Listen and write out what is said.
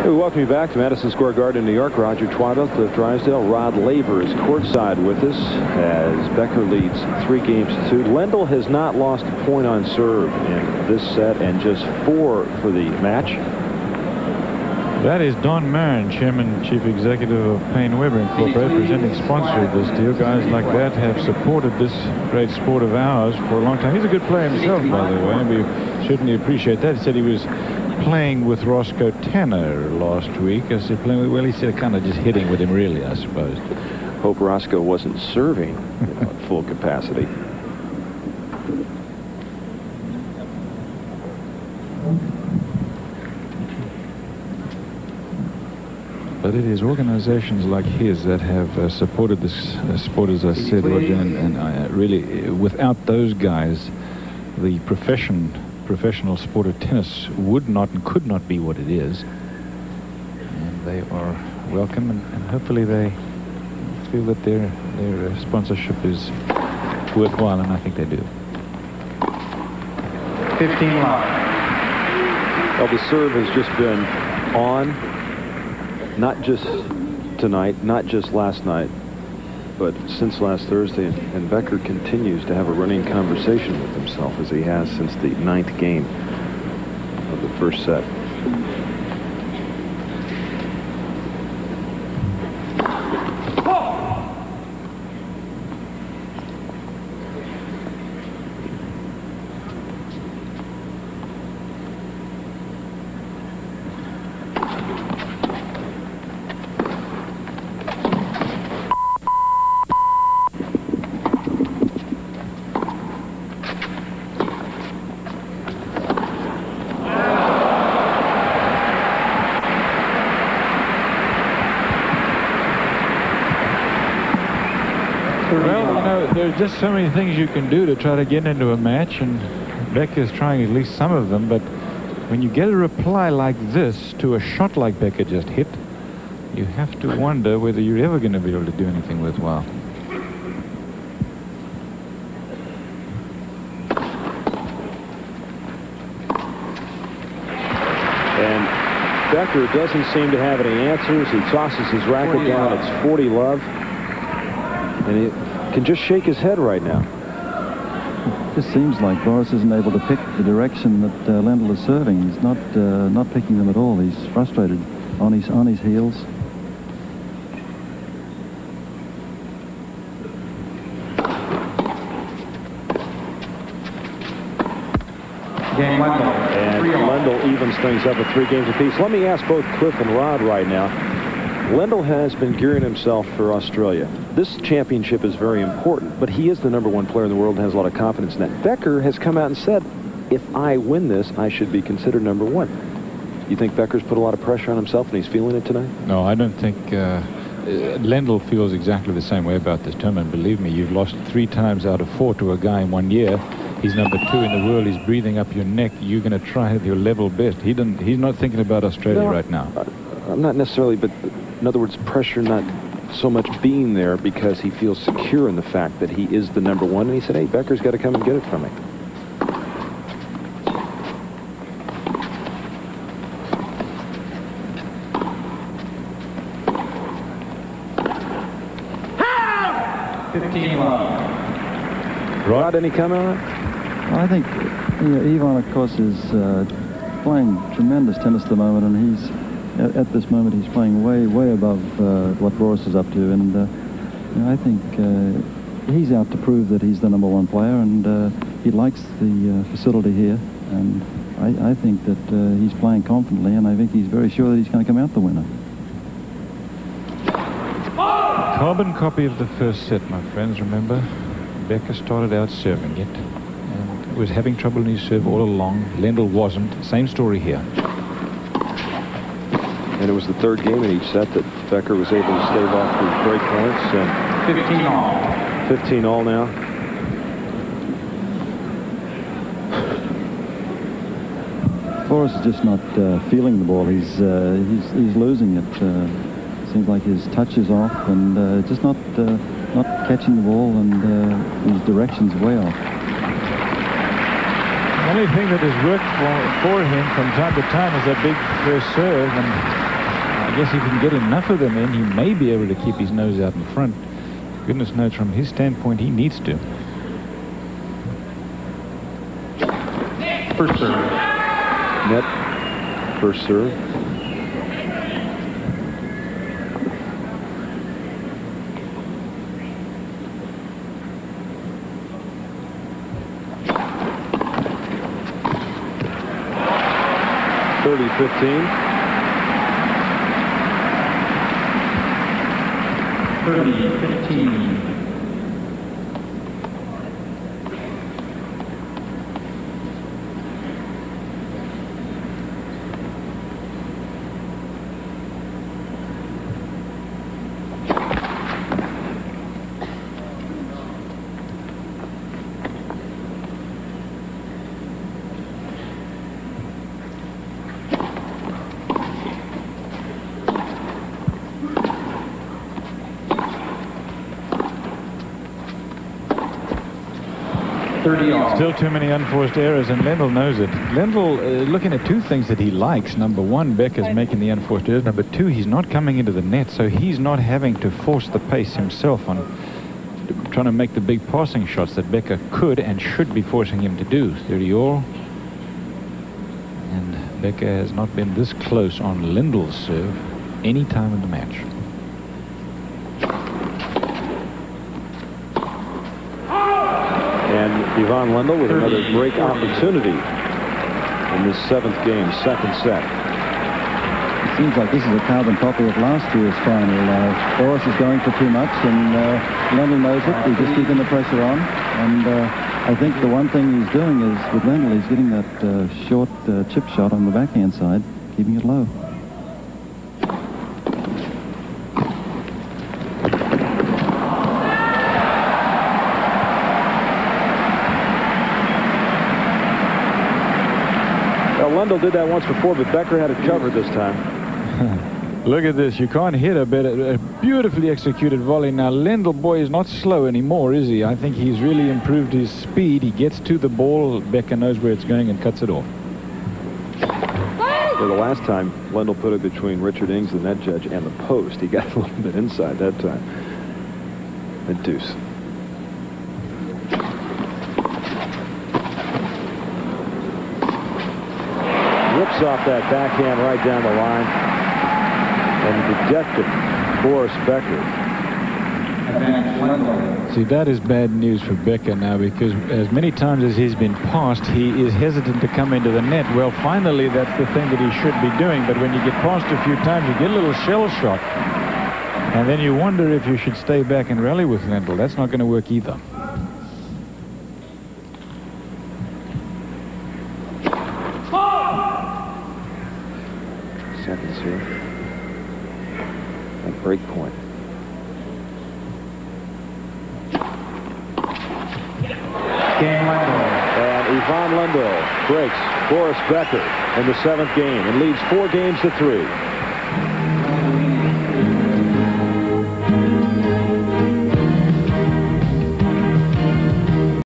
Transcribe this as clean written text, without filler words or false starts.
We welcome you back to Madison Square Garden in New York. Roger Twaddle, Cliff Drysdale, Rod Laver is courtside with us as Becker leads 3-2. Lendl has not lost a point on serve in this set and just 4 for the match. That is Don Marin, Chairman and Chief Executive of Payne Weber Incorporated, presenting sponsor of this deal. Guys like that have supported this great sport of ours for a long time. He's a good player himself, by the way, and we certainly appreciate that. He said he was playing with Roscoe Tanner last week. I said playing with, well, he said kind of just hitting with him, really, I suppose. Hope Roscoe wasn't serving at full capacity. But it is organizations like his that have supported this sport, as I said, Roger, and really, without those guys, the professional sport of tennis would not and could not be what it is. And they are welcome, and hopefully they feel that their sponsorship is worthwhile, and I think they do. 15 love. Well, the serve has just been on. Not just tonight, not just last night, but since last Thursday, and Becker continues to have a running conversation with himself, as he has since the 9th game of the first set. Well, you know, there's just so many things you can do to try to get into a match, and Becker's trying at least some of them, but when you get a reply like this to a shot like Becker just hit, you have to wonder whether you're ever going to be able to do anything worthwhile. And Becker doesn't seem to have any answers. He tosses his racket down. It's 40 love. And he can just shake his head right now. It just seems like Boris isn't able to pick the direction that Lendl is serving. He's not picking them at all. He's frustrated on his heels. Game Lendl. And Lendl evens things up at 3 games apiece. Let me ask both Cliff and Rod right now. Lendl has been gearing himself for Australia. This championship is very important, but he is the #1 player in the world and has a lot of confidence in that. Becker has come out and said, if I win this, I should be considered #1. You think Becker's put a lot of pressure on himself and he's feeling it tonight? No, I don't think Lendl feels exactly the same way about this tournament. Believe me, you've lost 3 times out of 4 to a guy in 1 year. He's #2 in the world. He's breathing up your neck. You're going to try at your level best. He's not thinking about Australia right now. I'm not necessarily, but in other words, pressure not so much being there because he feels secure in the fact that he is the #1. And he said, hey, Becker's got to come and get it from me. Rod, any comment on that? Well, I think Ivan, of course, is playing tremendous tennis at the moment, and he's at this moment he's playing way above what Boris is up to, and you know, I think he's out to prove that he's the #1 player, and he likes the facility here, and I think that he's playing confidently, and I think he's very sure that he's going to come out the winner. Carbon copy of the first set, my friends. Remember, Becker started out serving it and was having trouble in his serve all along. Lendl wasn't. Same story here. And it was the 3rd game in each set that Becker was able to stave off the break points. And 15 all. 15 all now. Boris is just not feeling the ball. He's losing it. Seems like his touch is off, and just not catching the ball, and his direction's way off. The only thing that has worked for him from time to time is that big first serve, and I guess if he can get enough of them in, he may be able to keep his nose out in front. Goodness knows, from his standpoint, he needs to. First serve. Net. First serve. .30-15. 30-15. Still too many unforced errors, and Lendl knows it. Lendl looking at two things that he likes. Number one, Becker's making the unforced errors. Number two, he's not coming into the net, so he's not having to force the pace himself on trying to make the big passing shots that Becker could and should be forcing him to do. 30-all. And Becker has not been this close on Lendl's serve any time in the match. And Ivan Lendl with another break opportunity in this 7th game, second set. It seems like this is a carbon copy of last year's final. Boris is going for too much, and Lendl knows it. He's just keeping the pressure on. And I think the one thing he's doing is, with Lendl, he's getting that short chip shot on the backhand side, keeping it low. Lendl did that once before, but Becker had it covered this time. Look at this. You can't hit a beautifully executed volley. Now, Lendl, boy, is not slow anymore, is he? I think he's really improved his speed. He gets to the ball. Becker knows where it's going and cuts it off. Yeah, the last time, Lendl put it between Richard Ings, the net judge, and the post. He got a little bit inside that time. And deuce. Rips off that backhand right down the line. And dejected Boris Becker. See, that is bad news for Becker now, because as many times as he's been passed, he is hesitant to come into the net. Well, finally, that's the thing that he should be doing. But when you get passed a few times, you get a little shell shock. And then you wonder if you should stay back and rally with Lendl. That's not going to work either. Seconds here. At break point. Game Lendl. And Ivan Lendl breaks Boris Becker in the 7th game and leads 4 games to 3.